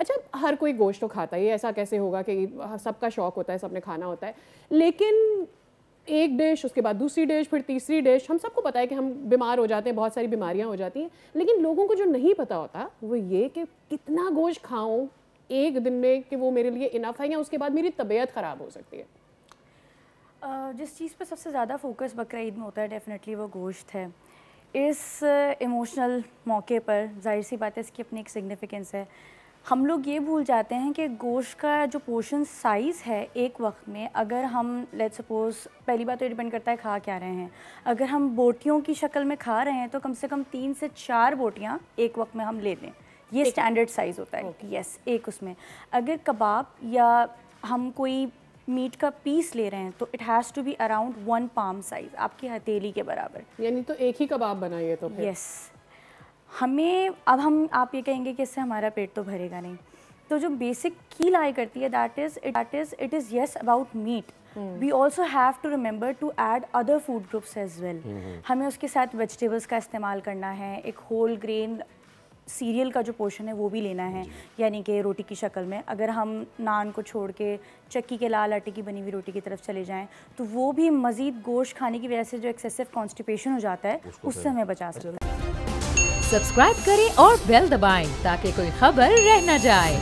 अच्छा हर कोई गोश्त तो खाता ही है, ऐसा कैसे होगा कि सबका शौक होता है, सबने खाना होता है, लेकिन एक डिश उसके बाद दूसरी डिश फिर तीसरी डिश, हम सबको पता है कि हम बीमार हो जाते हैं, बहुत सारी बीमारियां हो जाती हैं, लेकिन लोगों को जो नहीं पता होता वो ये कि कितना गोश्त खाऊं एक दिन में कि वो मेरे लिए इनफ है या उसके बाद मेरी तबीयत ख़राब हो सकती है। जिस चीज़ पे सबसे ज़्यादा फोकस बकरा ईद में होता है डेफिनेटली वो गोश्त है। इस इमोशनल मौके पर जाहिर सी बात है इसकी अपनी एक सिग्निफिकेंस है। हम लोग ये भूल जाते हैं कि गोश्त का जो पोर्शन साइज़ है एक वक्त में, अगर हम लेट्स सपोज़, पहली बात तो डिपेंड करता है खा क्या रहे हैं। अगर हम बोटियों की शक्ल में खा रहे हैं तो कम से कम 3 से 4 बोटियाँ एक वक्त में हम ले लें, ये स्टैंडर्ड साइज़ होता है। यस, एक उसमें अगर कबाब या हम कोई मीट का पीस ले रहे हैं तो it has to be around 1 palm size, आपकी हथेली के बराबर। यानी तो एक ही कबाब बनाइए तो फिर। यस, हमें अब हम आप ये कहेंगे कि इससे हमारा पेट तो भरेगा नहीं, तो जो बेसिक की लाई करती है that is it is yes about meat, we also have to remember to add other food groups as well. हमें उसके साथ वेजिटेबल्स का इस्तेमाल करना है, एक होल ग्रेन सीरियल का जो पोर्शन है वो भी लेना है, यानी कि रोटी की शक्ल में। अगर हम नान को छोड़ के चक्की के लाल आटे की बनी हुई रोटी की तरफ चले जाएं तो वो भी मज़ीद गोश्त खाने की वजह से जो एक्सेसिव कॉन्स्टिपेशन हो जाता है उससे हमें बचा सकता है। सब्सक्राइब करें और बेल दबाएं ताकि कोई खबर रह न जाए।